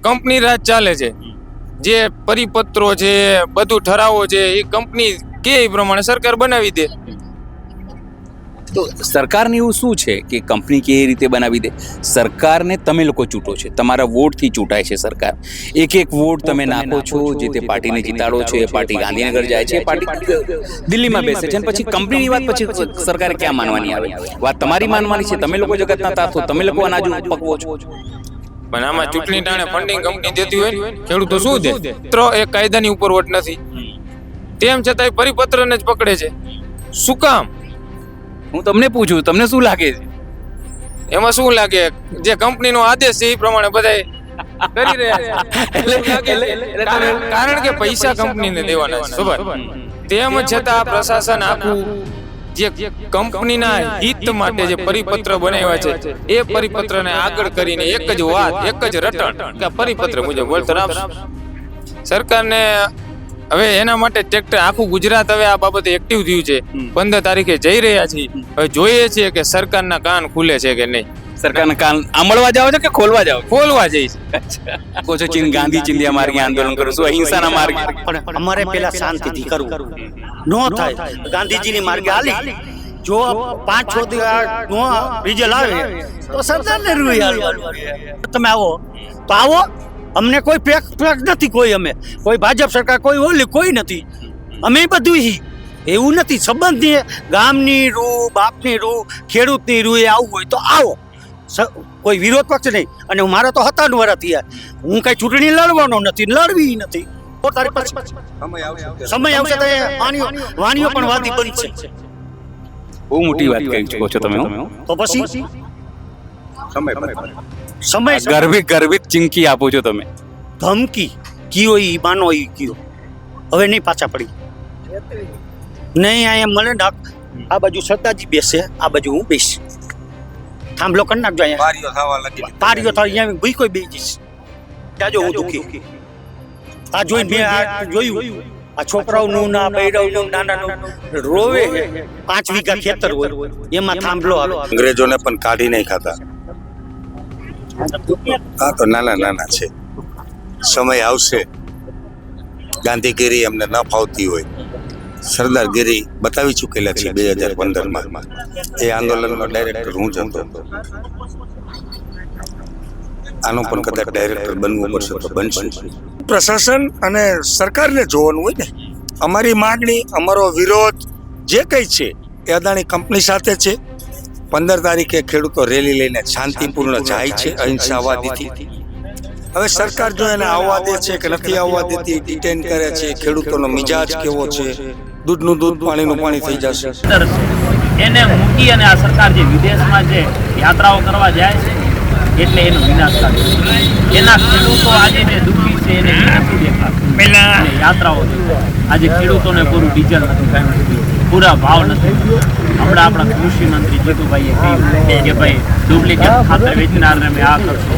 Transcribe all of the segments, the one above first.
Company રાજ ચાલે છે, જે પરિપત્રો છે, બધું ઠરાવો છે, એ કંપની કે એ પ્રમાણે સરકાર બનાવી દે. તો સરકારને એવું શું છે કે કંપની કે એ રીતે બનાવી દે? સરકારને તમે લોકો ચૂંટો છે, તમારા વોટથી ચૂંટાય છે સરકાર. એક એક વોટ તમે નાખો છો, જે તે પાર્ટીને જીતાડો છો, એ પાર્ટી ગાંધીનગર જાય છે, એ પાર્ટી દિલ્હીમાં બેસે છે, અને પછી કંપનીની વાત પછી સરકારે ક્યાં માનવાની આવે? વાત તમારી માનવાની છે. તમે લોકો જગતના તાત છો, તમે લોકો અનાજ પકવો છો. પણ આમાં ચૂંટણી ટાણે ફંડિંગ કંપની દેતી હોય ને, ખેડૂતો શું દે? એ કાયદાની ઉપર વોટ નથી, તેમ છતાંય પરિપત્રને જ પકડે છે. શું કામ? હું તમને પૂછું, તમને શું લાગે છે? એમાં શું લાગે? જે કંપનીનો આદેશ છે એ પ્રમાણે બધા કરી રહ્યા છે. કારણ કે પૈસા કંપનીને દેવાના છે, ખબર? તેમ છતાં આ પ્રશાસન આખું જે કંપનીના હિત માટે જે પરિપત્ર બનાવ્યા છે, એ પરિપત્રને આગળ કરીને એક જ વાત, એક જ રટણ કે પરિપત્ર મુજબ વળતર આપશે. સરકારને હવે એના માટે ટ્રેક્ટર આખું ગુજરાત હવે આ બાબતે એક્ટિવ થયું છે. 15 તારીખે જઈ રહ્યા છીએ. હવે જોઈએ છીએ કે સરકારના કાન ખુલે છે કે નહીં. સરકારના કાન આંબળવા જાવ છો કે ખોલવા જાવ? ખોલવા જઈશ. કહો છો ગાંધી ચિંધ્યા માર્ગે આંદોલન કરું છું, અહિંસાના માર્ગે. પણ અમારે પેલા શાંતિથી કરવું નો થાય. ગાંધીજીની માર્ગે હાલી જો 5-6 દિવસ નો રિઝલ્ટ આવે તો સરદારને રૂઈ હાલવાનું. તમે આવો તો આવો, અમને કોઈ પેક નથી, કોઈ ભાજપ સરકાર, કોઈ ઓલી, કોઈ નથી. અમે બધું એવું નથી. સંબંધની, ગામની રૂ, બાપની રૂ, ખેડૂતની રૂ એ આવવું હોય તો આવો, કોઈ વિરોધ પક્ષ નહીં. અને મારા તો 57 વર્ષ થયા, હું કઈ ચૂંટણી લડવાનો નથી, લડવી નથી. સમય આવશે તો વાણીઓ પણ વાદી બનશે. બહુ મોટી વાત કહી શકો છો તમે. તો પછી સમય ગર્વિત ચીમકી આપો છો તમે. ધમકી કયો ઈ માનો ઈ કયો, હવે નહીં પાછા પડી નહીં. અહીંયા મળે ને આ બાજુ સરદારજી બેસે, આ બાજુ હું બેસ, થાંભલો કરી નાખજો. અહીંયા પારીઓ થાય, અહીંયા ભૂઈ કોઈ બેસી જઈશ. જાજો હું દુખી. આ જોઈને મેં આ જોયું, આ છોકરાઓનું ના બૈરાઓનું નાનાનું રોવે. 5 વીઘા ખેતર હોય, એમાં થાંભલો આવે. અંગ્રેજોને પણ કાઢી નહીં ખાતા. આ તો નાના છે. સમય આવશે, ગાંધીગીરી એમને ન ફાવતી હોય, સરદારગીરી બતાવી ચૂકેલા છે 2015માં. એ આંદોલનનો ડાયરેક્ટર હું જ હતો. આનો પણ કદાચ ડાયરેક્ટર બનવું પડશે તો બનશું. પ્રશાસન અને સરકારને જોવાનું હોય ને. અમારી માંગણી, અમારો વિરોધ જે કંઈ છે એ અદાણી કંપની સાથે છે. 15 તારીખે ખેડૂતો રેલી લઈને શાંતિપૂર્ણ જાય છે, અહિંસાવાદીથી. હવે સરકાર જો એને આવવા દે છે કે નથી આવવા દેતી, ડિટેન કરે છે, ખેડૂતોનો મિજાજ કેવો છે, દૂધનું દૂધ, પાણીનું પાણી થઈ જશે. એને મૂકી અને આ સરકાર જે વિદેશમાં જે યાત્રાઓ કરવા જાય છે, એટલે એનો વિનાશ થાય. એના ખેડૂતો આજે જે દુઃખી છે એને નથી દેખાતું. પહેલા યાત્રાઓ આજે ખેડૂતોને પૂરું ડીઝલ નથી, પૂરા ભાવ નથી. હમણાં આપણા કૃષિ મંત્રી જીતુભાઈએ કહ્યું કે ભાઈ ડુપ્લિકેટ ખાતર વેચનારને મેં આ કરશો.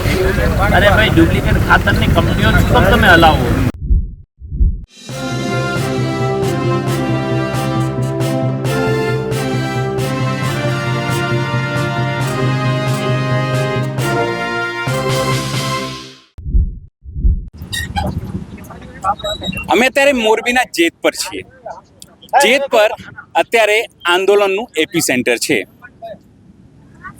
અરે ભાઈ, ડુપ્લિકેટ ખાતરની કંપનીઓ શું તમે હલાવો? અમે અત્યારે મોરબીના જેત પર છીએ. જેત પર અત્યારે આંદોલનનું એપી સેન્ટર છે.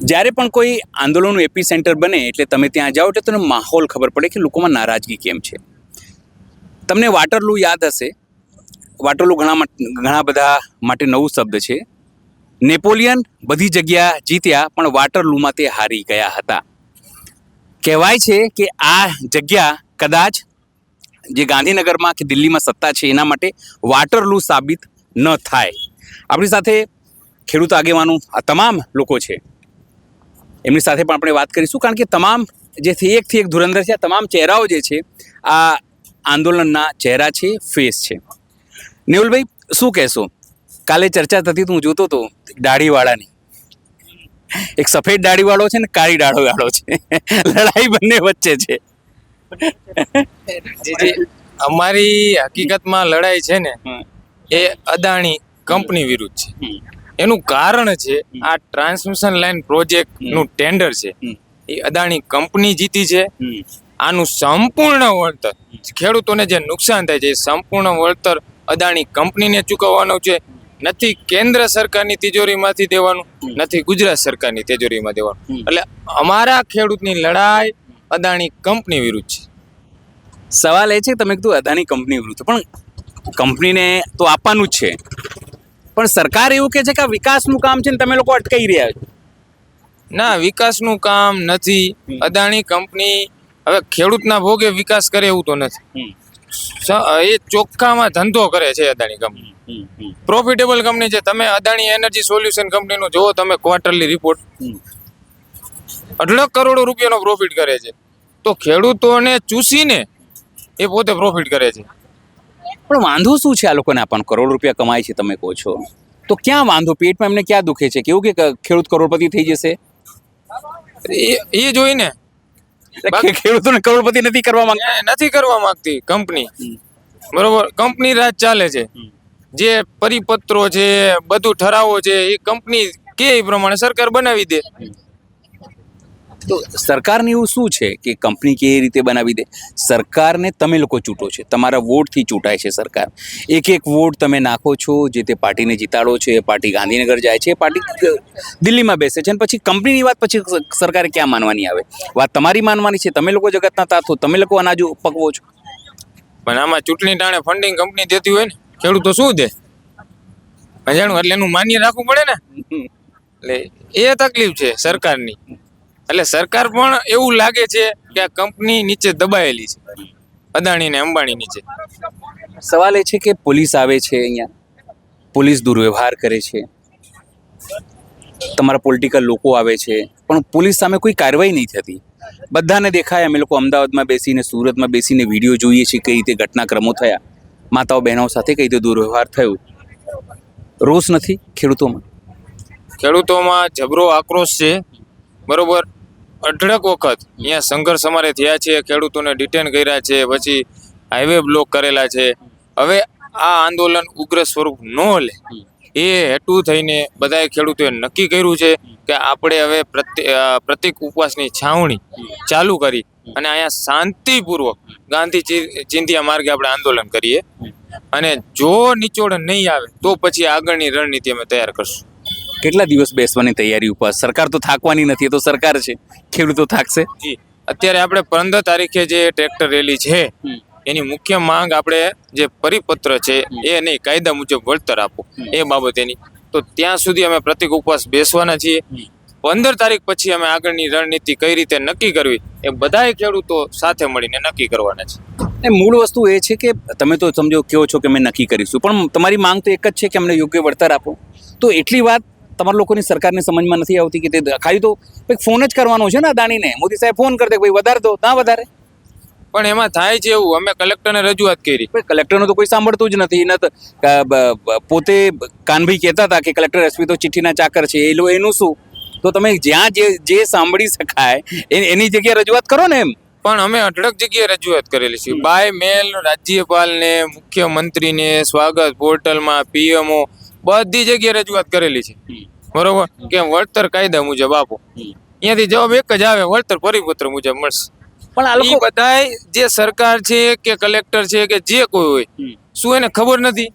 જ્યારે પણ કોઈ આંદોલનનું એપી સેન્ટર બને એટલે તમે ત્યાં જાઓ એટલે તમને માહોલ ખબર પડે કે લોકોમાં નારાજગી કેમ છે. તમને વાટરલૂ યાદ હશે. વાટરલૂ ઘણા બધા માટે નવું શબ્દ છે. નેપોલિયન બધી જગ્યા જીત્યા, પણ વાટરલૂમાં તે હારી ગયા હતા. કહેવાય છે કે આ જગ્યા કદાચ જે ગાંધીનગરમાં કે દિલ્હીમાં સત્તા છે એના માટે વાટરલૂ સાબિત ન થાય. આપણી સાથે ખેડૂત આગેવાનો આ તમામ લોકો છે, એમની સાથે પણ આપણે વાત કરીશું. કારણ કે તમામ જે એકથી એક ધુરંધર છે, આ તમામ ચહેરાઓ જે છે આ આંદોલનના ચહેરા છે, ફેસ છે. નેહુલભાઈ, શું કહેશો? કાલે ચર્ચા થતી હું જોતો હતો દાઢીવાળાની. એક સફેદ દાઢીવાળો છે ને કાળી દાઢીવાળો છે, લડાઈ બંને વચ્ચે છે. અમારી હકીકતમાં લડાઈ છે ને એ અદાણી કંપની વિરુદ્ધ છે. એનું કારણ છે આ ટ્રાન્સમિશન લાઇન પ્રોજેક્ટ નું ટેન્ડર છે એ અદાણી કંપની જીતી છે. આનું સંપૂર્ણ વળતર ખેડૂતોને જે નુકસાન થાય છે એ સંપૂર્ણ વળતર અદાણી કંપનીને ચૂકવવાનું છે. નથી કેન્દ્ર સરકારની તિજોરીમાંથી દેવાનું, નથી ગુજરાત સરકારની તિજોરીમાં દેવાનું. એટલે અમારા ખેડૂતની લડાઈ અદાણી કંપની વિરુદ્ધ છે. સવાલ એ છે કે તમે કીધું અદાણી કંપની વિરુદ્ધ, પણ કંપનીને તો આપવાનું જ છે, પણ સરકાર એવું કહે છે કે આ વિકાસનું કામ છે ને તમે લોકો અટકાઈ રહ્યા છો. ના, વિકાસનું કામ નથી. અદાણી કંપની હવે ખેડૂતના ભોગે વિકાસ કરે એવું તો નથી. એ ચોખ્ખામાં ધંધો કરે છે અદાણી કંપની. પ્રોફિટેબલ કંપની છે. તમે અદાણી એનર્જી સોલ્યુશન કંપનીનો જોવો તમે ક્વાર્ટરલી રિપોર્ટ, 18 કરોડ રૂપિયાનો પ્રોફિટ કરે છે. તો ખેડૂતોને ચૂસીને એ પોતે પ્રોફિટ કરે છે. પણ વાંધો શું છે આ લોકોને? આપણને કરોડ રૂપિયા કમાય છે તમે કહો છો, તો ક્યાં વાંધો? પેટમાં એમને ક્યાં દુખે છે? કેવું કે ખેડૂત કરોડપતિ થઈ જશે એ જોઈને ખેડૂતોને કરોડપતિ નથી કરવા માંગતા. નથી કરવા માંગતી કંપની. બરોબર, કંપની રાજ ચાલે છે. જે પરિપત્રો છે, બધું ઠરાવો છે, એ કંપની કે એ પ્રમાણે સરકાર બનાવી દે. તો સરકારને એવું શું છે કે કંપની કેવી રીતે બનાવી દે? સરકારને તમે લોકો ચૂંટો છે, તમારા વોટથી ચૂંટાય છે સરકાર. એક એક વોટ તમે નાખો છો, જે તે પાર્ટીને જીતાડો છો, એ પાર્ટી ગાંધીનગર જાય છે, એ પાર્ટી દિલ્હીમાં બેસે છે, અને પછી કંપનીની વાત પછી સરકારે ક્યાં માનવાની આવે? વાત તમારી માનવાની છે. તમે લોકો જગતના તાતો, તમે લોકો અનાજો પકવો છો. પણ આમાં ચૂંટણી ટાણે ફંડિંગ કંપની દેતી હોય ને, ખેડૂતો શું દે અજાણું, એટલે એનું માન્ય રાખવું પડે ને. એટલે એ તકલીફ છે સરકારની. એટલે સરકાર પણ એવું લાગે છે કે આ કંપની નીચે દબાયેલી છે, અદાણી ને અંબાણી નીચે. સવાલ એ છે કે પોલીસ આવે છે અહીંયા, પોલીસ દુર્વ્યવહાર કરે છે, તમારા પોલિટિકલ લોકો આવે છે, પણ પોલીસ સામે કોઈ કાર્યવાહી નહીં થતી. બધાને દેખાય. અમે લોકો અમદાવાદમાં બેસીને, સુરતમાં બેસીને વિડીયો જોઈએ છીએ કઈ રીતે ઘટનાક્રમો થયા, માતાઓ બહેનો સાથે કઈ રીતે દુર્વ્યવહાર થયો. રોષ નથી ખેડૂતોમાં? ખેડૂતોમાં જબરો આક્રોશ છે. બરોબર, 18 વખત અહીંયા સંઘર્ષ અમારે થયા છે. ખેડૂતોને ડિટેન કર્યા છે, પછી હાઈવે બ્લોક કરેલા છે. હવે આ આંદોલન ઉગ્ર સ્વરૂપ ન લે એ હેતુ થઈને બધાએ ખેડૂતોએ નક્કી કર્યું છે કે આપણે હવે પ્રતિક ઉપવાસની છાવણી ચાલુ કરી અને અહીંયા શાંતિપૂર્વક ગાંધી ચિંધ્યા માર્ગે આપણે આંદોલન કરીએ. અને જો નિચોડ નહીં આવે તો પછી આગળની રણનીતિ અમે તૈયાર કરશું. કેટલા દિવસ બેસવાની તૈયારી ઉપર? સરકાર તો થાકવાની નથી, એ તો સરકાર છે. ખેડૂતો થાકશે. જી, અત્યારે આપણે 15 તારીખે જે ટ્રેક્ટર રેલી છે એની મુખ્ય માંગ આપણે જે પરિપત્ર છે એ નહીં, કાયદા મુજબ વળતર આપો એ બાબતેની. તો ત્યાં સુધી અમે પ્રતિક ઉપવાસ બેસવાના છીએ. 15 તારીખ પછી અમે આગળની રણનીતિ કઈ રીતે નક્કી કરવી એ બધાય ખેડૂતો સાથે મળીને નક્કી કરવાના છે. એ મૂળ વસ્તુ એ છે કે તમે તો સમજો કહો છો કે અમે નક્કી કરીશું, પણ તમારી માંગ તો એક જ છે કે અમને યોગ્ય વળતર આપો. તો એટલી વાત તમારા લોકોની સરકારને સમજમાં નથી આવતી કે તે ખાલી તો કંઈક ફોન જ કરવાનો છે ને અદાણીને. મોદી સાહેબ ફોન કરते ભાઈ વધારે દો, ના વધારે. પણ એમાં થાય છે એવું, અમે કલેક્ટરને રજૂઆત કરી. કલેક્ટરનું તો કોઈ સાંભળતું જ નથી. પોતે કાનભાઈ કહેતા હતા કે કલેક્ટર એસપી તો ચિઠ્ઠીના ચાકર છે, એનું શું? તો તમે જ્યાં જે સાંભળી શકાય એની જગ્યાએ રજૂઆત કરો ને. એમ પણ અમે 18 જગ્યાએ રજૂઆત કરેલી છે. બાય મેલ રાજ્યપાલને, મુખ્યમંત્રીને, સ્વાગત પોર્ટલમાં, પીએમઓ બધી જગ્યાએ રજૂઆત કરેલી છે. બરોબર, કે વળતર કાયદા મુજબ આપો. અહીંયાથી જવાબ એક જ આવે, વળતર પરિપત્ર મુજબ મળશે. પણ આ લોકો બધાય જે સરકાર છે કે કલેક્ટર છે કે જે કોઈ હોય, શું એને ખબર નથી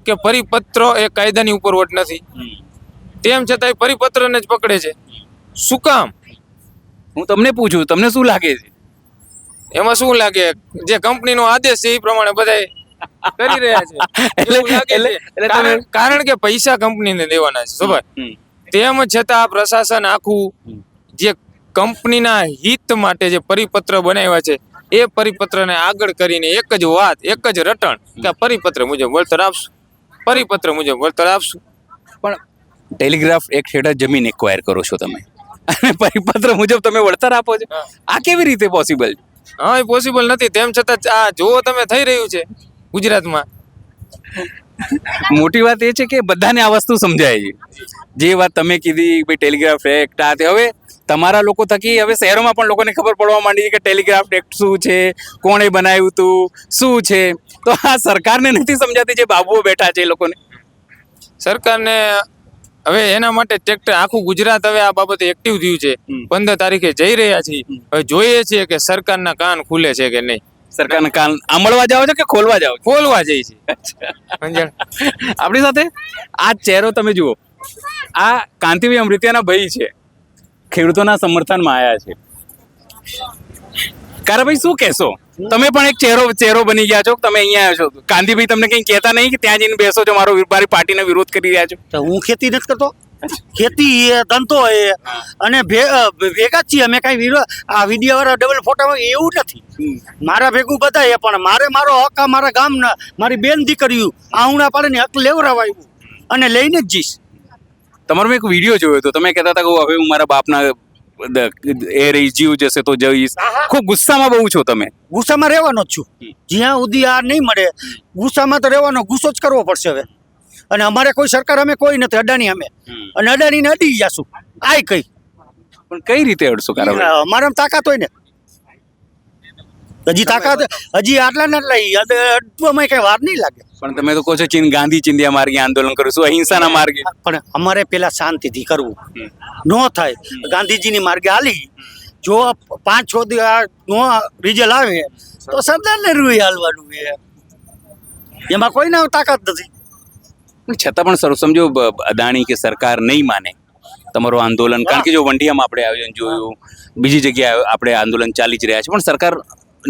કે પરિપત્ર એ કાયદાની ઉપર વટ નથી? તેમ છતાંય પરિપત્રને જ પકડે છે. શું કામ? હું તમને પૂછું, તમને શું લાગે છે? એમાં શું લાગે? જે કંપનીનો આદેશ છે એ પ્રમાણે બધાય કરી રહ્યા છે. કારણ કે પૈસા કંપનીને દેવાના છે ખબર. તેમ છતાં આ પ્રશાસન આખું જે કંપનીના હિત માટે જે પરિપત્ર બનાવ્યા છે એ પરિપત્રને આગળ કરીને એક જ વાત, એક જ રટણ કે પરિપત્ર મુજબ વળતર આપશું, પરિપત્ર મુજબ વળતર આપશું. પણ ટેલિગ્રાફ એક હેઠળ જમીન એક્વાયર કરો છો તમે અને પરિપત્ર મુજબ તમે વળતર આપો છો. આ કેવી રીતે પોસિબલ? હા, એ પોસિબલ નથી. તેમ છતાં આ જોવો તમે થઈ રહ્યું છે ગુજરાતમાં. મોટી વાત એ છે કે બધાને આ વસ્તુ સમજાય છે. જે વાત તમે કીધી ભાઈ ટેલિગ્રાફ એક્ટ આ તે, હવે તમારા લોકો થકી હવે શહેરોમાં પણ લોકોને ખબર પડવા માંડી કે ટેલિગ્રાફ એક્ટ શું છે, કોણે બનાવ્યું હતું, શું છે. તો આ સરકારને નથી સમજાતી જે બાબુઓ બેઠા છે એ લોકોને? સરકારને હવે એના માટે ટ્રેક્ટર આખું ગુજરાત હવે આ બાબતે એક્ટિવ થયું છે. 15 તારીખે જઈ રહ્યા છીએ. હવે જોઈએ છીએ કે સરકારના કાન ખુલે છે કે નહીં. સરકારના કાન આંબળવા જાઓ છો કે ખોલવા જાઓ છો? ખોલવા જઈ છે. સમજ્યા? આપણી સાથે આ ચહેરો તમે જુઓ, આ કાંતિભાઈ અમૃતિયાના ભાઈ છે, ખેડૂતોના સમર્થનમાં આવ્યા છે. કારાભાઈ શું કહેશો? તમે પણ એક ચહેરો બની ગયા છો, તમે અહીંયા આવ્યા છો. કાંતિભાઈ તમને કંઈ કહેતા નહીં કે ત્યાં જઈને બેસો છો, મારી પાર્ટીનો વિરોધ કરી રહ્યા છો? તો હું ખેતી નથી કરતો, ખેતી એ ધંધો એ અને ભેગા જ છીએ અમે. કાંઈ આ વિડીયો વાળા ડબલ ફોટામાં એવું નથી. મારા ભેગું બધા એ, પણ મારો હક આ મારા ગામના મારી બેન દીકરીઓ આહુણા પાડીને હક લેવરાવાયું અને લઈને જ જઈશ. તમારો મેં એક વિડીયો જોયો હતો, તમે કહેતા હતા કે હવે હું મારા બાપના એ રહી જીવ જશે તો જઈશ. ખૂબ ગુસ્સામાં બહુ છો તમે. ગુસ્સામાં રહેવાનો જ છું. જ્યાં સુધી આ નહીં મળે ગુસ્સામાં તો રહેવાનો, ગુસ્સો જ કરવો પડશે હવે. અને અમારે કોઈ સરકાર અમે કોઈ નથી, અડાણી અમે, અને અડાણીને અડી જશું. આય કઈ પણ કઈ રીતે અડશો કારાભાઈ? અમારામાં તાકાત હોય ને. હજી તાકાત હજી આટલા ને આટલા અડવામાં કઈ વાર નહીં લાગે. પણ તમે તો કહો છો ગાંધી ચિંધ્યા માર્ગે આંદોલન કરીશું, અહિંસાના માર્ગે. પણ અમારે પેલા શાંતિથી કરવું નો થાય. ગાંધીજીની માર્ગે હાલી, જો 5-6 દિવસ નો રિઝલ્ટ આવે તો સરદારને રૂએ હાલવાનું છે. એમાં કોઈને તાકાત નથી. પણ છતાં પણ સર સમજો અદાણી કે સરકાર નહીં માને તમારું આંદોલન, કારણ કે જો વંઢિયામાં આપણે આયોજન જોયું, બીજી જગ્યાએ આપણે આંદોલન ચાલી જ રહ્યા છે, પણ સરકાર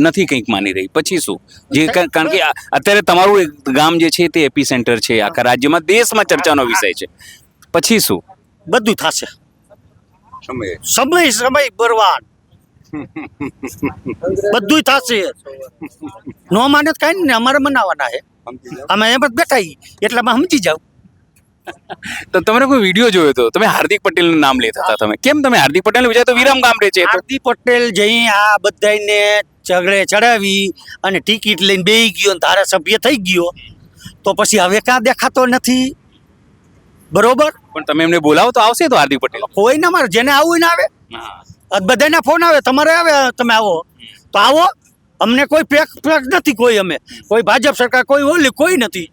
નથી કંઈક માની રહી, પછી શું? જે કારણ કે અત્યારે તમારું ગામ જે છે તે એપી સેન્ટર છે આખા રાજ્યમાં, દેશમાં ચર્ચાનો વિષય છે, પછી શું? બધું થશે. સમય બરબાદ બધું થશે. નો માને તો કાંઈ ને અમારે મનાવાના છે. અમે એમ જ બેઠા એટલામાં સમજી જાવ. તો તમે કોઈ વિડીયો જોયો હતો, તમે હાર્દિક પટેલનું નામ લેતા હતા. તમે કેમ? તમે હાર્દિક પટેલ વિચાર તો વિરામ ગામ રહે છે. હાર્દિક પટેલ જઈ આ બધાને ઝઘડે ચડાવી અને ટિકિટ લઈને બેસી ગયો, ધારાસભ્ય થઈ ગયો, તો પછી હવે કાં દેખાતો નથી? બરોબર. પણ તમે એમને બોલાવો તો આવશે તો હાર્દિક પટેલ? હોય ને, અમારે જેને આવવું ને આવે. બધાના ફોન આવે, તમારે આવે, તમે આવો તો આવો. અમને કોઈ પેક નથી, કોઈ અમે કોઈ ભાજપ સરકાર કોઈ ઓલી કોઈ નથી.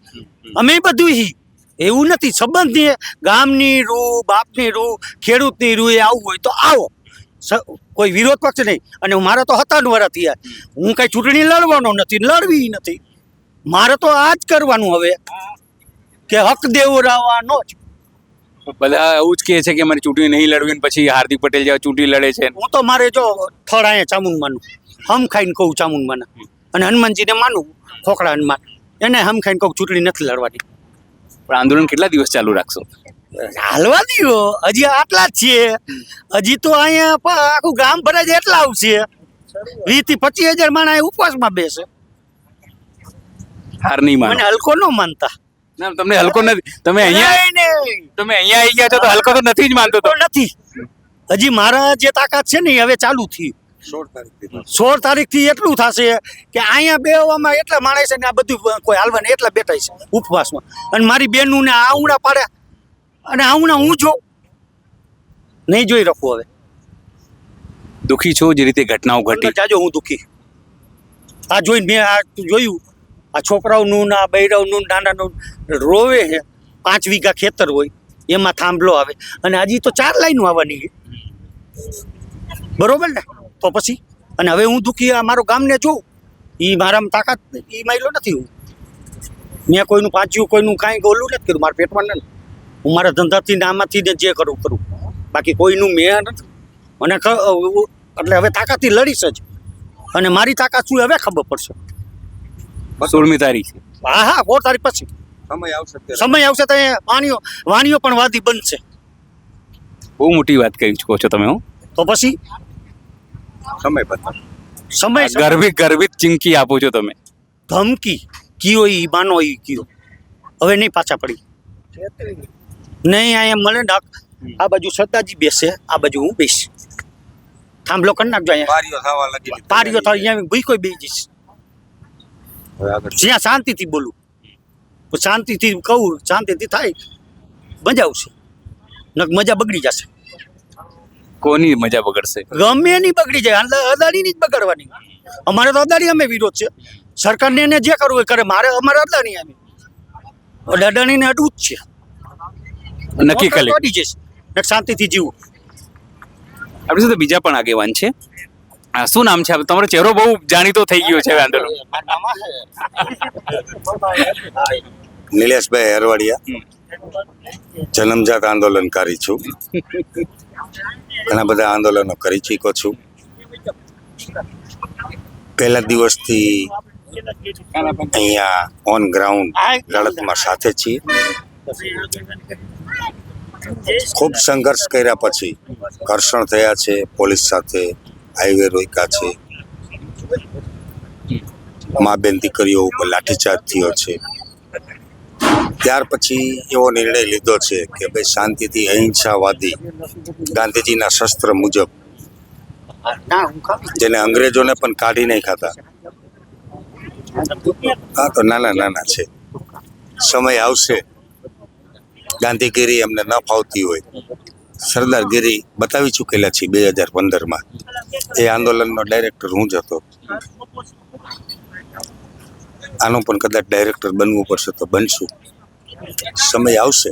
અમે બધું એવું નથી. સંબંધની ગામની રૂ, બાપની રૂ, ખેડૂતની રૂ એ આવવું હોય તો આવો. કોઈ વિરોધ પક્ષ નહીં. અને મારા તો 57 વર્ષ થયા. હું કઈ ચૂંટણી લડવાનો નથી, લડવી નથી. મારે તો આ જ કરવાનું હવે કે હક દેવરાવાનો જ. બધા એવું જ કહે છે કે મારી ચૂંટણી નહીં લડવી, પછી હાર્દિક પટેલ જેવા ચૂંટણી લડે છે. હું તો મારે જો થળ અહીંયા ચામુંડમાનું હમ ખાઈને કહું ચામુંડમાના, અને હનુમાનજીને માનું, ખોખડા હનુમાન, એને હમ ખાઈને કહું ચૂંટણી નથી લડવાની. પણ આંદોલન કેટલા દિવસ ચાલુ રાખશો? હાલવા દીધો, હજી આટલા જ છે. હજી તો અહીંયા આખું ગામ ભરાય છે એટલા આવશે. 20 થી 25 હજાર માણસ ઉપવાસમાં બેસે. હાર નહીં માનો? મને હલકો ન માનતા. ના, તમને હલકો નથી. તમે અહીંયા આવી ગયા છો તો હલકો તો નથી જ માનતો. તો નથી. હજી મારા જે તાકાત છે ને એ હવે ચાલુ થઈ. 16 તારીખથી એટલું થશે કે અહીંયા બેવામાં એટલા માણસ છે ને આ બધું કોઈ હાલવાને એટલા બેઠા છે ઉપવાસમાં. અને મારી બેનું ને આઉણા પાડ્યા, અને આઉણા હું જો નહીં જોઈ રાખું. હવે દુઃખી છો જે રીતે ઘટનાઓ ઘટી? જાજો હું દુઃખી. આ જોઈને મેં આ જોયું, આ છોકરાઓનું ને આ બૈરાઓનું નાનાનું રોવે છે. 5 વીઘા ખેતર હોય એમાં થાંભલો આવે, અને હજી તો 4 લાઈનો આવવાની છે. બરોબર ને? તો પછી અને હવે હું દુઃખી આ મારું ગામને જોઉં, એ મારામાં તાકાત એ માયલો નથી. મેં કોઈનું પાંચ્યું, કોઈનું કાંઈ ઓલું નથી કર્યું. મારા પેટમાં નથી. હું મારા ધંધાથી ને આમાંથી ને જે કરું, બાકી કોઈનું મેં નથી. અને એટલે હવે તાકાતથી લડીશ જ. અને મારી તાકાત શું હવે ખબર પડશે. 16મી તારીખ? હા 4 તારીખ પછી સમય આવશે તો વાણીઓ પણ વાદી બનશે. બહુ મોટી વાત કહી શકો છો તમે. તો પછી સમય ગર્વિત ચીમકી આપો છો તમે. ધમકી કયો ઈ માનો ઈ કયો. હવે નહીં પાછા પડી નહીં. અહીંયા મળે ને આ બાજુ સરદારજી બેસે, આ બાજુ હું બેસ. થાંભલો કરી નાખજો. અહીંયા પારીઓ થાય, અહીંયા ભૂઈ કોઈ બેસી જઈશ. જ્યાં શાંતિથી બોલું, શાંતિથી કહું, શાંતિથી થાય, મજા આવશે. મજા બગડી જશે. કોની મજા બગડશે? ગમે એની બગડી જાય. અદાણીની જ બગડવાની. અમારે તો અદાણી અમે વિરોધ છે. સરકારને એને જે કરવું એ કરે. અમારે અદાણી અમે અદાણીને અડવું જ છે. નક્કી કરી લીધું. દોડી જઈશ ને શાંતિથી જીવું. આપણી સાથે બીજા પણ આગેવાન છે. શું નામ છે? તમારો ચહેરો બહુ જાણીતો થઈ ગયો છે હવે આંદોલન. નિલેશભાઈ હરવાડિયા, જન્મજાત આંદોલનકારી છું. ઘણા બધા આંદોલનો કરી ચૂક્યો છું. પહેલા દિવસથી અહીંયા ઓન ગ્રાઉન્ડ લડતમાં સાથે છીએ. ખૂબ સંઘર્ષ કર્યા પછી ઘર્ષણ થયા છે, પોલીસ સાથે હાઈવે રોક્યા છે, મા બેન દીકરીઓ ઉપર લાઠીચાર્જ થયો છે. ત્યાર પછી એવો નિર્ણય લીધો છે કે ભાઈ શાંતિથી અહિંસાવાદી ગાંધીજીના શસ્ત્ર મુજબ, જેને અંગ્રેજોને પણ કાઢી નહીં ખાતા, હા તો નાના છે, સમય આવશે ગાંધીગીરી એમને ન ફાવતી હોય, સરદારગીરી બતાવી ચૂકેલા છીએ 2015માં. એ આંદોલનનો ડાયરેક્ટર હું જ હતો. આનું પણ કદાચ ડાયરેક્ટર બનવું પડશે તો બનશું. સમય આવશે,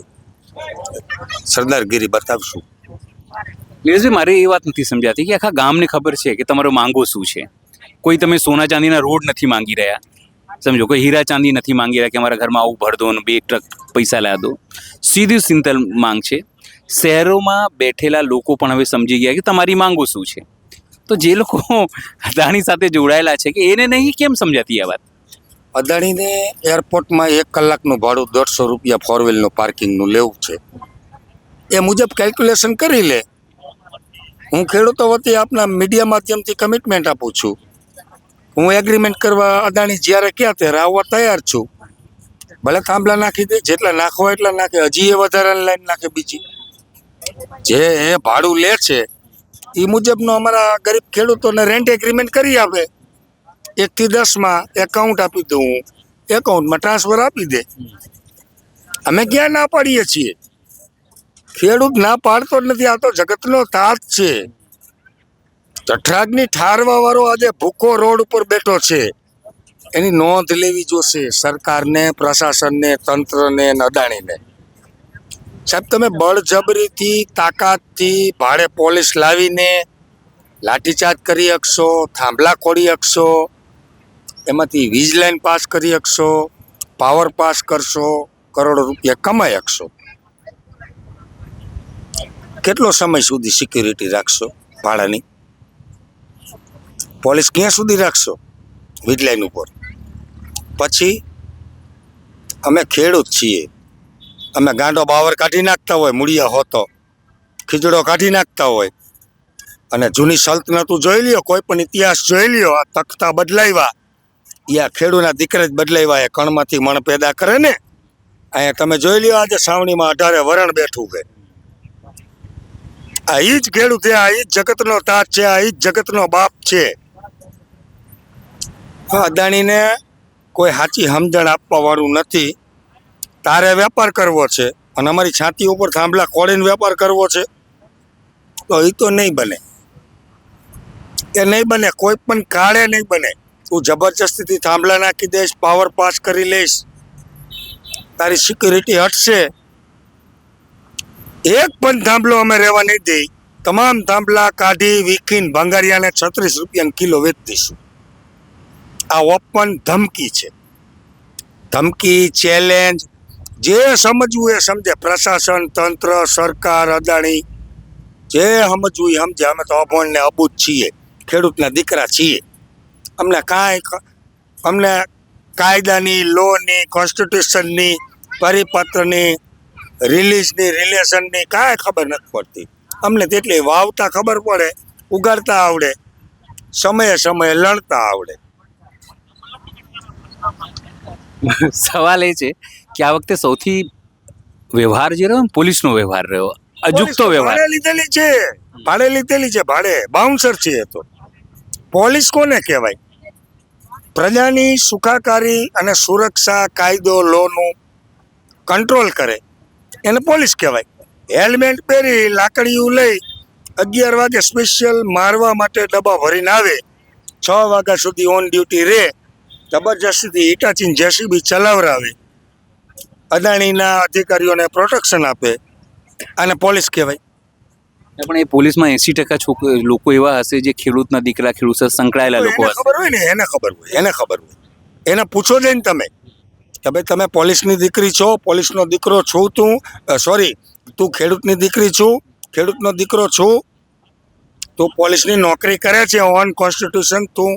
સરદારગીરી બતાવશું. નીરજભાઈ, મારે એ વાત નથી સમજાતી કે આખા ગામને ખબર છે કે તમારો માંગો શું છે. કોઈ તમે સોના ચાંદીના રોડ નથી માંગી રહ્યા, સમજો, કોઈ હીરા ચાંદી નથી માંગી રહ્યા કે અમારા ઘરમાં આવું ભર દો અને 2 ટ્રક પૈસા લાવી દો. સીધી સિમ્પલ માંગ છે. શહેરોમાં બેઠેલા લોકો પણ હવે સમજી ગયા કે તમારી માંગો શું છે. તો જે લોકો અદાણી સાથે જોડાયેલા છે કે એને નહીં કેમ સમજાતી આ વાત? અદાણીને એરપોર્ટમાં 1 કલાકનું ભાડું 150 રૂપિયા 4-વ્હીલનું પાર્કિંગનું લેવું છે. એ મુજબ કેલ્ક્યુલેશન કરી લે. હું ખેડૂતો વતી આપના મીડિયા માધ્યમથી કમિટમેન્ટ આપું છું. હું એગ્રીમેન્ટ કરવા અદાણી જ્યારે ક્યાં ત્યારે આવવા તૈયાર છું. ભલે થાંભલા નાખી દે, જેટલા નાખવા એટલા નાખે, હજી એ વધારાની લાઈન નાખે બીજી. જે એ ભાડું લે છે એ મુજબનો અમારા ગરીબ ખેડૂતોને રેન્ટ એગ્રીમેન્ટ કરી આપે. 1 થી 10માં એકાઉન્ટ આપી દઉં, એકાઉન્ટમાં ટ્રાન્સફર આપી દે. અમે ક્યાં ના પાડીએ છીએ? ખેડૂત ના પાડતો જ નથી. આ તો જગતનો તાત છે. જઠરાગની ઠારવા વાળો આજે ભૂખો રોડ ઉપર બેઠો છે. એની નોંધ લેવી જોશે સરકારને, પ્રશાસનને, તંત્રને, અદાણીને. સાહેબ, તમે બળજબરીથી, તાકાતથી ભાડે પોલીસ લાવીને લાઠીચાર્જ કરી શકશો, થાંભલા ખોડી શકશો, એમાંથી વીજ લાઈન પાસ કરી શકશો, પાવર પાસ કરશો, કરોડો રૂપિયા કમાઈ શકશો. કેટલો સમય સુધી સિક્યુરિટી રાખશો ભાડાની? પોલીસ ક્યાં સુધી રાખશો વીજ લાઈન ઉપર? પછી અમે ખેડૂત છીએ. અમે ગાંડો બાવર કાઢી નાખતા હોય, મૂળિયા હોતો ખીજડો કાઢી નાખતા હોય, અને જૂની સલ્તનતું જોઈ લ્યો, કોઈ પણ ઇતિહાસ જોઈ લ્યો. આ તખ્તા બદલાવ્યા, આ ખેડૂતના દીકરા જ બદલાવ્યા. એ કણમાંથી મણ પેદા કરે ને. અહીંયા તમે જોઈ લ્યો, આજે સાવણીમાં 18 વરણ બેઠું છે. આ ઈ જ ખેડૂત છે, આ ઈ જ જગતનો તાત છે, આ ઈ જ જગતનો બાપ છે. અદાણીને કોઈ સાચી સમજણ આપવા વાળું નથી. તારે વેપાર કરવો છે અને અમારી છાતી ઉપર થાંભલા ખોડીને વેપાર કરવો છે, તો એ તો નહીં બને. એ નહીં બને, કોઈ પણ કાળે નહીં બને. તું જબરજસ્તીથી થાંભલા નાખી દઈશ, પાવર પાસ કરી લઈશ, તારી સિક્યુરિટી હટશે. એક પણ થાંભલો અમે રહેવા નહીં દઈ. તમામ થાંભલા કાઢી વીખીને ભંગારિયાને 36 રૂપિયા કિલો વેચી દઈશું. આ ઓપન ધમકી છે. ધમકી, ચેલેન્જ, જે સમજવું એ સમજે. પ્રશાસન, તંત્ર, સરકાર, અદાણી, જે સમજવું એ સમજે. અમે તો અભણ ને અબૂત છીએ, ખેડૂતના દીકરા છીએ. અમને કાયદાની, લોની, કોન્સ્ટિટ્યુશનની, પરિપત્રની, રિલીઝની, રિલેશનની કાંઈ ખબર નથી પડતી. અમને તેટલી વાવતા ખબર પડે, ઉગાડતા આવડે, સમયે સમયે લણતા આવડે. સવાલ એ છે કે આ વખતે સૌથી વ્યવહાર જે રહ્યો ને, પોલીસનો વ્યવહાર રહ્યો, અજુકતો વ્યવહાર. ભાડે લીધેલી છે, ભાડે બાઉન્સર છે. એ તો પોલીસ કોને કહેવાય? પ્રજાની સુખાકારી અને સુરક્ષા, કાયદો, લોનું કંટ્રોલ કરે એને પોલીસ કહેવાય. હેલ્મેટ પહેરી લાકડીયું લઈ 11 વાગે સ્પેશિયલ મારવા માટે ડબ્બા ભરીને આવે, 6 વાગ્યા સુધી ઓન ડ્યુટી રહે, જબરજસ્તીથી હિટાચીને જેસીબી ચલાવરાવે, અદાણીના અધિકારીઓને પ્રોટેક્શન આપે, આને પોલીસ કહેવાય. પણ એ પોલીસમાં 80% લોકો એવા હશે જે ખેડૂતના દીકરા ખેડૂત સાથે સંકળાયેલા લોકો એને હશે. ખબર હોય ને, એને ખબર હોય. એને પૂછો જઈને તમે કે ભાઈ તમે પોલીસની દીકરી છો, પોલીસનો દીકરો છું તું, તું ખેડૂતની દીકરી છું, ખેડૂતનો દીકરો છું, તું પોલીસની નોકરી કરે છે ઓન કોન્સ્ટિટ્યુશન, તું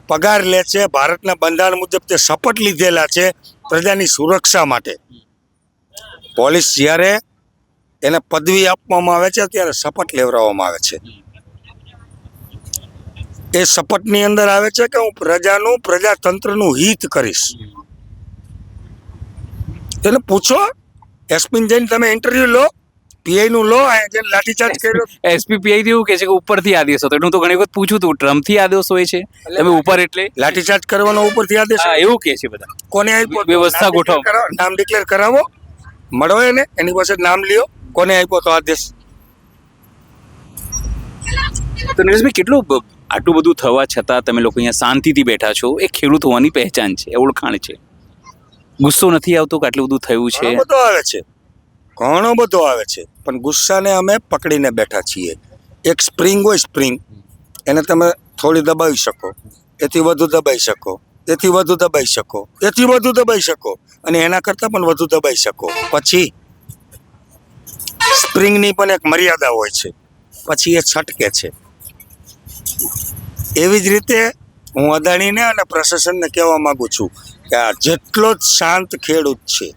પગાર લે છે, ભારતના બંધારણ મુજબ તે શપથ લીધેલા છે પ્રજાની સુરક્ષા માટે. પોલીસ જ્યારે એને પદવી આપવામાં આવે છે ત્યારે શપથ લેવડાવવામાં આવે છે. એ શપથની અંદર આવે છે કે હું પ્રજાતંત્રનું હિત કરીશ. એને પૂછો, એસપી જઈને તમે ઇન્ટરવ્યુ લો, પીઆઈ નું લો, જેને લાઠીચાર્જ કર્યો. એસપીપીઆઈ એવું કે છે કે ઉપરથી આદેશ હતો. હું તો ઘણી વખત પૂછું તું ટ્રમ્પથી આદેશ હોય છે તમે ઉપર એટલે લાઠીચાર્જ કરવાનો ઉપરથી આદેશ એવું કે છે બધા. કોને આપ્યો? વ્યવસ્થા ગોઠવો. નામ ડિક્લેર કરાવો, મળો એને, એની પાસે નામ લ્યો, કોને આપ્યો તો આદેશ. તો નરેશભાઈ કેટલું આટલું બધું થવા છતાં તમે લોકો અહીંયા શાંતિથી બેઠા છો, એ ખેડૂત હોવાની પહેચાન છે, ઓળખાણ છે. ગુસ્સો નથી આવતો કે આટલું બધું થયું છે? ઘણો બધો આવે છે, પણ ગુસ્સાને અમે પકડીને બેઠા છીએ. એક સ્પ્રિંગ હોય, સ્પ્રિંગ એને તમે થોડી દબાવી શકો, એથી વધુ દબાઈ શકો, એથી વધુ દબાઈ શકો, એથી વધુ દબાઈ શકો, અને એના કરતાં પણ વધુ દબાઈ શકો. પછી સ્પ્રિંગની પણ એક મર્યાદા હોય છે, પછી એ છટકે છે. એવી જ રીતે હું અદાણીને અને પ્રશાસનને કહેવા માંગુ છું કે આ જેટલો જ શાંત ખેડૂત છે,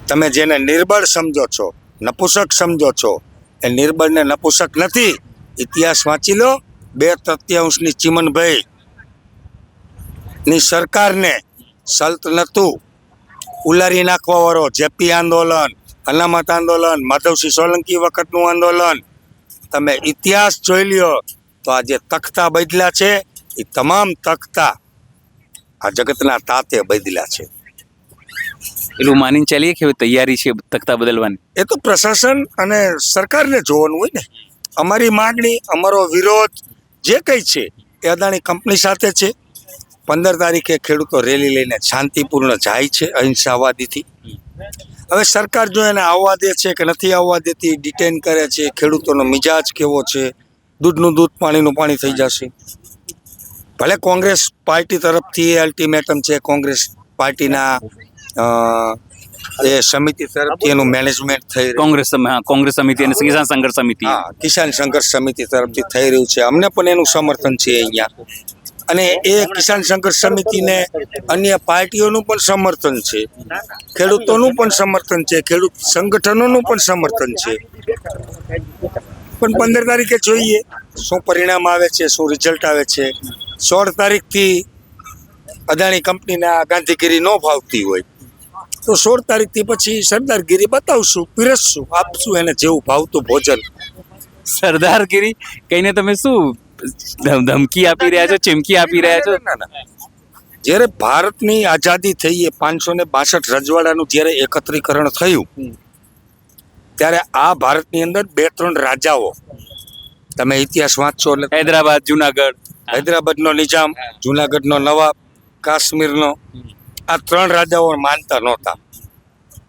તમે જેને નિર્બળ સમજો છો, નપુસક સમજો છો, એ નિર્બળ ને નપુસક નથી. ઇતિહાસ વાંચી લો. 2/3 ચીમનભાઈ ની સરકારને સલ્તનતુ ઉલારી નાખવા વાળો જેપી આંદોલન, અનામત આંદોલન, માધવસિંહ સોલંકી વખતનું આંદોલન, તમે ઇતિહાસ જોઈ લ્યો તો આ જે તખ્તા બદલ્યા છે એ તમામ તખ્તા આ જગતના તાતે બદલ્યા છે. એટલું માનીને ચાલીએ કે હવે તૈયારી છે તખ્તા બદલવાની? એ તો પ્રશાસન અને સરકારને જોવાનું હોય ને. અમારી માગણી, અમારો વિરોધ જે કંઈ છે એ અદાણી કંપની સાથે છે. 15 તારીખે ખેડૂતો રેલી લઈને શાંતિપૂર્ણ જાય છે અહિંસાવાદીથી. હવે સરકાર જો એને આવવા દે છે કે નથી આવવા દેતી, ડિટેન કરે છે, ખેડૂતોનો મિજાજ કેવો છે, દૂધનું દૂધ પાણીનું પાણી થઈ જશે. ભલે કોંગ્રેસ પાર્ટી તરફથી એ અલ્ટિમેટમ છે, કોંગ્રેસ પાર્ટીના એ સમિતિ તરફથી એનું મેનેજમેન્ટ થઈ રહ્યું. કોંગ્રેસ સમિતિ અને કિસાન સંઘર્ષ સમિતિ. કિસાન સંઘર્ષ સમિતિ તરફથી થઈ રહ્યું છે. અમને પણ એનું સમર્થન છે અહીંયા. અને એ કિસાન સંઘર્ષ સમિતિને અન્ય પાર્ટીઓનું પણ સમર્થન છે, ખેડૂતોનું પણ સમર્થન છે, ખેડૂત સંગઠનોનું પણ સમર્થન છે. પણ 15 તારીખે જોઈએ શું પરિણામ આવે છે, શું રિઝલ્ટ આવે છે. 16 તારીખથી અદાણી કંપનીના ગાંધીગીરી ન ભાવતી હોય તો 16 તારીખથી પછી સરદારગીરી બતાવશું, પીરસશું, આપશું એને જેવું ભાવતું ભોજન. સરદારગીરી કહીને તમે શું ધમકી આપી રહ્યા છો, ચીમકી આપી રહ્યા છો? જ્યારે ભારતની આઝાદી થઈ, એ 562 રજવાડાનું જ્યારે એકત્રીકરણ થયું ત્યારે આ ભારતની અંદર 2-3 રાજાઓ, તમે ઇતિહાસ વાંચશો એટલે હૈદરાબાદ, જુનાગઢ, હૈદરાબાદનો નિજામ, જુનાગઢનો નવાબ, કાશ્મીરનો, આ 3 રાજાઓ માનતા નહોતા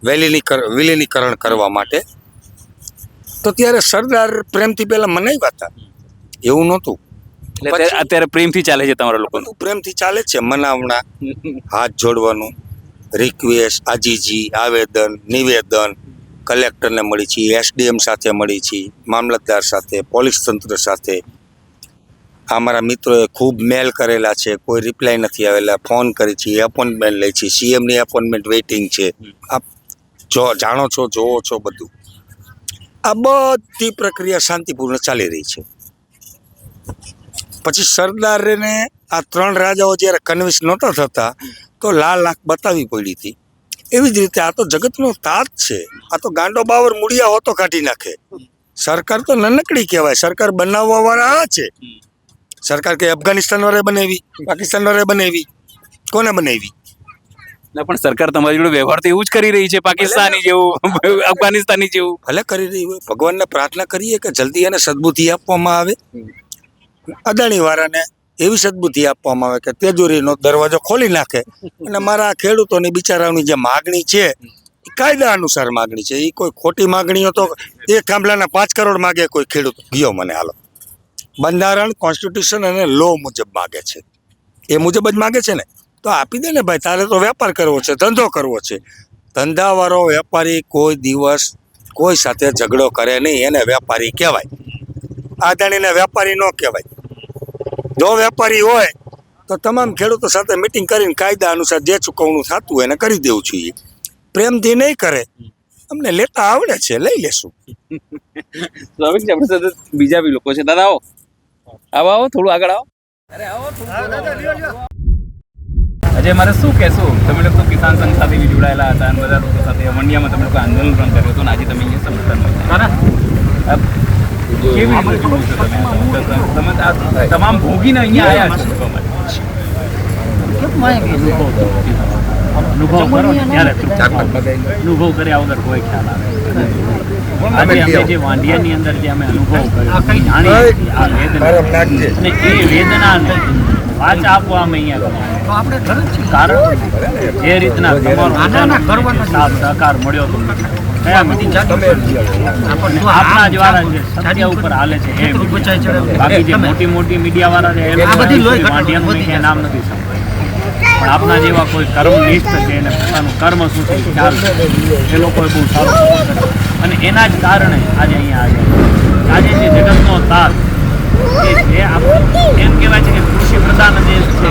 વિલીનીકરણ કરવા માટે. તો ત્યારે સરદાર પ્રેમથી પહેલા મનાવ્યા હતા, એવું નહોતું. એટલે અત્યારે પ્રેમથી ચાલે છે તમારા લોકો? પ્રેમથી ચાલે છે. મનાવણા, હાથ જોડવાનું, રિક્વેસ્ટ, આજીજી, આવેદન, નિવેદન, કલેક્ટરને મળી છીએ, એસડીએમ સાથે મળી છીએ, મામલતદાર સાથે, પોલીસ તંત્ર સાથે. અમારા મિત્રોએ ખૂબ મેલ કરેલા છે, કોઈ રિપ્લાય નથી આવેલા, ફોન કરી છીએ, એપોઇન્ટમેન્ટ લઈ છીએ, સીએમની એપોઇન્ટમેન્ટ વેઇટિંગ છે. આપ જો જાણો છો, જોવો છો બધું. આ બધી પ્રક્રિયા શાંતિપૂર્ણ ચાલી રહી છે. પછી સરદારને આ 3 રાજાઓ જ્યારે કન્વિન્સ નહોતા થતા તો લાલ આંખ બતાવી પડી હતી. એવી જ રીતે આ તો જગતનો તાત છે. આ તો ગાંડો બાવર મૂળિયા હોતો કાઢી નાખે. સરકાર તો નાનકડી કહેવાય. સરકાર બનાવવા વાળા આ છે. સરકાર કે અફઘાનિસ્તાન વાળાએ બનાવી, પાકિસ્તાન વાળાએ બનાવી, કોને બનાવી? ના, પણ સરકાર તમારી જોડે વ્યવહાર તો એવું જ કરી રહી છે, પાકિસ્તાની જેવું, અફઘાનિસ્તાની જેવું. ભલે કરી રહી હોય. ભગવાનને પ્રાર્થના કરીએ કે જલ્દી એને સદબુદ્ધિ આપવામાં આવે. અદાણી વાળાને એવી સદબુદ્ધિ આપવામાં આવે કે તેજોરીનો દરવાજો ખોલી નાખે અને મારા ખેડૂતોની બિચારાઓની જે માગણી છે કાયદા અનુસાર માગણી છે. એ કોઈ ખોટી માગણીઓ તો એક થાંભલાના 5 કરોડ માગે કોઈ ખેડૂત ગયો મને હાલો. બંધારણ, કોન્સ્ટિટ્યુશન અને લો મુજબ માગે છે, એ મુજબ જ માગે છે ને, તો આપી દે ને ભાઈ. તારે તો વેપાર કરવો છે, ધંધો કરવો છે. ધંધાવાળો વેપારી કોઈ દિવસ કોઈ સાથે ઝઘડો કરે નહીં, એને વેપારી કહેવાય. આદાણીને વેપારી ન કહેવાય. જો વેપારી હોય તો તમામ ખેડૂતો સાથે મિટિંગ કરીને કાયદા અનુસાર જે ચૂકવણું થતું હોય એને કરી દેવું જોઈએ. પ્રેમથી નહીં કરે, અમને લેતા આવડે છે, લઈ લેશું. સ્વાભાવિક છે, આપણી સાથે બીજા બી લોકો છે. દાદા આવો, આવો થોડું આગળ આવો. અજય, મારે શું કહેશું, તમે લોકો કિસાન સંઘ સાથે બી જોડાયેલા હતા અને બધા લોકો સાથે મંડિયામાં તમે લોકો આંદોલન પણ કર્યું હતું અને આજે તમે અહીંયા સમર્થન કેવી રીતે જોયું છે તમે તમામ ભોગીને અહીંયા આવ્યા છો અનુભવ કરો ને ત્યારે અનુભવ કર્યા વગર કોઈ ખ્યાલ આવે. આજે અમે જે વાંડિયાની અંદર જે અમે અનુભવ કર્યો જાણીએ છીએ આ વેદના અને એ વેદનાને પાછા આપવા અમે અહીંયા કારણ જે રીતના તમારો સાથ સહકાર મળ્યો હતો આપણા જ વાળા જે સત્ય ઉપર હાલે છે એ બાકી જે મોટી મીડિયા વાળા છે વાંડિયાનું નામ નથી સંભળાય પણ આપણા જેવા કોઈ કર્મનિષ્ઠ છે એને પોતાનું કર્મ શું છે ખ્યાલ એ લોકોએ બહુ સારો અને એના જ કારણે આજે અહીંયા આવ્યા. આજે જે જગતનો તાત એ છે આપણું એમ કહેવાય છે કે કૃષિ પ્રધાન દેશ છે.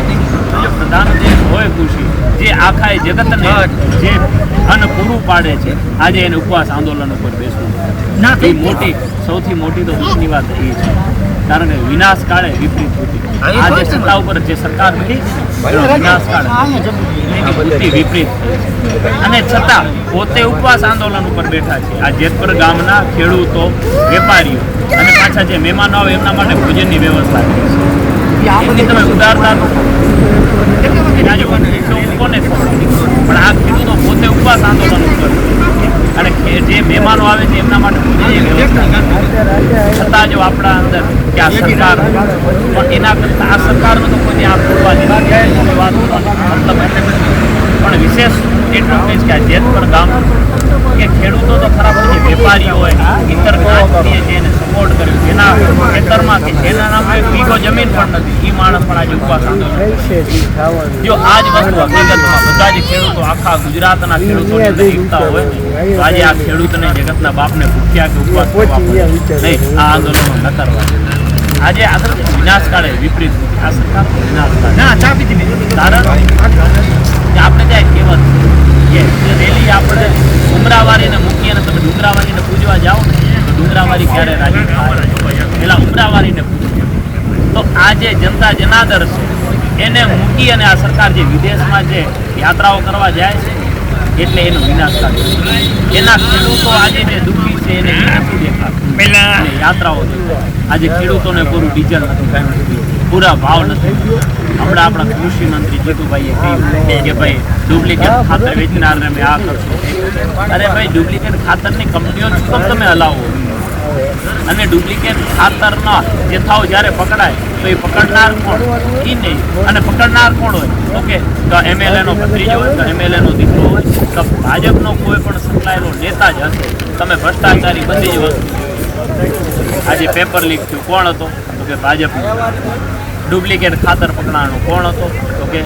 જો પ્રધાન દેશ હોય કૃષિ જે આખા જગતને જે અન્ન પૂરું પાડે છે, આજે એને ઉપવાસ આંદોલન ઉપર બેસવું એ મોટી સૌથી મોટી તો દુઃખની વાત એ છે. કારણ કે વિનાશ કાળે વિપરીત બુદ્ધિ. આ જે સત્તા ઉપર જે સરકાર બેઠી વિનાશ કાળે એની બુદ્ધિ વિપરીત અને છતાં પોતે ઉપવાસ આંદોલન ઉપર બેઠા છે. આ જેતપર ગામના ખેડૂતો, વેપારીઓ અને પાછા જે મહેમાનો આવે એમના માટે ભોજનની વ્યવસ્થા કરી છે. એમની તમે ઉદારતા કોને પણ આ ખેડૂતો પોતે ઉપવાસ આંદોલન ઉપર અને જે મહેમાનો આવે છે એમના માટે ભોજનની વ્યવસ્થા છતાં જો આપણા અંદર કે આ સરકાર પણ એના કરતાં આ સરકારનો તો કોઈ આ પૂરવા મતલબ પણ વિશેષ એટલું કહીશ કે આ જેતપર ગામ કે ખેડૂતો તો ખરાબ હોય છે, વેપારીઓ હોય ઇતર જ્ઞાતિએ છે એને સપોર્ટ કર્યું. જેના ખેતરમાં કે જેના નામે વીઘો જમીન પણ નથી એ માણસ પણ આજે ઉપવાસ આંદોલન જો આ જ વસ્તુ હકીકતમાં બધા જ ખેડૂતો આખા ગુજરાતના ખેડૂતોની અંદર એકતા હોય તો આજે આ ખેડૂતને જગતના બાપને ભૂખ્યા કે ઉપવાસ કરવા પડે નહીં, આ આંદોલનો ન કરવા. આજે આગળ વિનાશ કાળે વિપરીત આ સરકાર વિનાશ કાળે કારણ કે આપણે ત્યાં કહેવત કે રેલી આપણે ઉમરાવારીને મૂકી અને તમે ડુંગરાવારીને પૂજવા જાઓ ને તો ડુંગરાવારી ક્યારે રાજી થાય પેલા ઉમરાવારીને પૂજવા. તો આ જે જનતા જનાદર છે એને મૂકી અને આ સરકાર જે વિદેશમાં જે યાત્રાઓ કરવા જાય છે એટલે એનો વિનાશ થાય. એના ખેડૂતો આજે જે દુઃખી છે એને નથી દેખાતું યાત્રાઓ આજે ખેડૂતોને પૂરું ડીઝલ નથી, પૂરા ભાવ નથી. હમણાં આપણા કૃષિ મંત્રી જીતુભાઈએ કહ્યું કે ભાઈ ડુપ્લિકેટ ખાતર વેચનારને અમે આ કરશું. અરે ભાઈ ડુપ્લિકેટ ખાતરની કંપનીઓ શું તમે હલાવો અને ડુપ્લિકેટ ખાતરના જથ્થાઓ જ્યારે પકડાય તો એ પકડનાર કોણ એ નહીં અને પકડનાર કોણ હોય ઓકે તો એમએલએનો ભત્રીજો હોય તો એમએલએનો દીકરો હોય તો ભાજપનો કોઈ પણ સંકળાયેલો નેતા જ હશે. તમે ભ્રષ્ટાચારી બધી જ વસ્તુ આજે પેપર લીક થયું કોણ હતો તો કે ભાજપનો. ડુપ્લિકેટ ખાતર પકડાણો કોણ હતો તો કે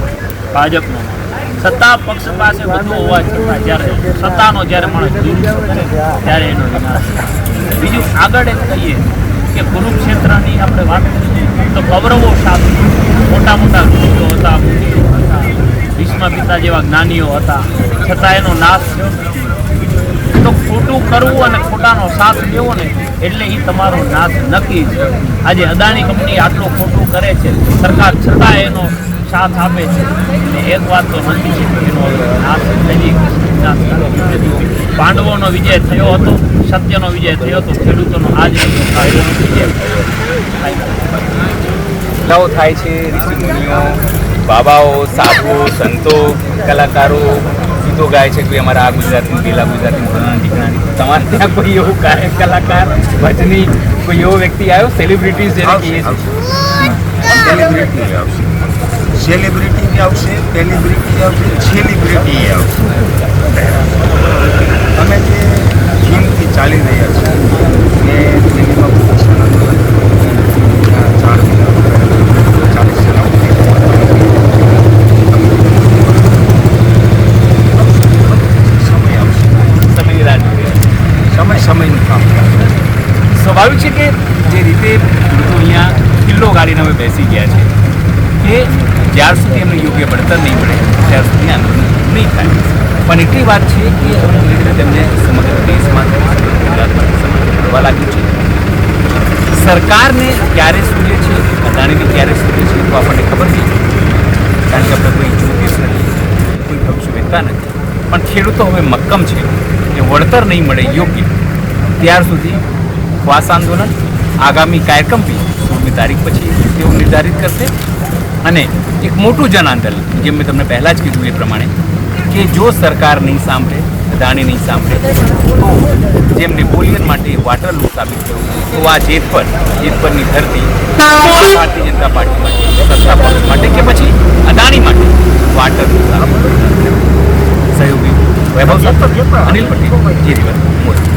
ભાજપનો. સત્તા પક્ષ પાસે બધું હોવા છતાં જ્યારે સત્તાનો જ્યારે માણસ દુરુપયોગ કરે ત્યારે એનો વિનાશ. બીજું આગળ એમ કહીએ કે કુરુક્ષેત્રની આપણે વાત કરીએ તો કૌરવો સાથે મોટા મોટા ગુરુઓ હતા, મુનિઓ હતા, ભીષ્મ પિતા જેવા જ્ઞાનીઓ હતા, છતાં એનો નાશ થયો. તો ખોટું કરવું અને ખોટાનો સાથ લેવો ને એટલે એ તમારો નાશ નક્કી છે. આજે અદાણી કંપની આટલું ખોટું કરે છે, સરકાર છતાં એનો સાથ આપે છે. એક વાત તો નથી છે એનો નાશ થઈ પાંડવોનો વિજય થયો હતો, સત્યનો વિજય થયો હતો, ખેડૂતોનો આજ વિજય થાય છે. ઋષિમુનિઓ, બાબાઓ, સાધુઓ, સંતો, કલાકારો ગીતો ગાય છે કે અમારા આ ગુજરાતની પેલા ગુજરાતની ફલાણા ઠીકણાની. તમારે ત્યાં કોઈ એવું કલાકાર ભજની કોઈ એવો વ્યક્તિ આવ્યો સેલિબ્રિટીઝ જેને કહીએ છીએ સેલિબ્રિટી આવશે, સેલિબ્રિટી આવશે, સેલિબ્રિટી આવશે. તમે જે થીમથી ચાલી રહ્યા છો એ મિનિમમ 40 સમયનું કામ. સ્વાભાવિક છે કે જે રીતે ખેડૂતો અહીંયા કિલ્લો ગાડીને હવે બેસી ગયા છે કે જ્યાર સુધી એમને યોગ્ય વળતર નહીં મળે ત્યાર સુધી આંદોલન નહીં થાય. પણ એટલી વાત છે કે હવે ધીરે ધીરે તેમને સમગ્ર દેશમાં ગુજરાતમાં સમર્થન મળવા લાગ્યું છે. સરકારને ક્યારે સૂર્ય છે, અદાણીને ક્યારે સૂર્ય છે તો આપણને ખબર નહીં, કારણ કે આપણે કોઈ જ્યોતિષ નથી, કોઈ ભવિષ્યવેત્તા નથી. પણ ખેડૂતો હવે મક્કમ છે કે વળતર નહીં મળે યોગ્ય ત્યાર સુધી શ્વાસ આંદોલન આગામી કાર્યક્રમથી 16મી તારીખ પછી તેઓ નિર્ધારિત કરશે. અને એક મોટું જન આંદોલન, જેમ મેં તમને પહેલાં જ કીધું એ પ્રમાણે, કે જો સરકાર નહીં સાંભળે, અદાણી નહીં સાંભળે તો જેમ નેપોલિયન માટે વાટરલૂ સાબિત થયું તો આ જેતપરની ધરતી ભારતીય જનતા પાર્ટી માટે, સત્તા પક્ષ માટે કે પછી અદાણી માટે વાટરલૂ સાબિત થયું. સહયોગી વૈભવ સત્તર, અનિલ પટેલ, જે દિવસ મોદી.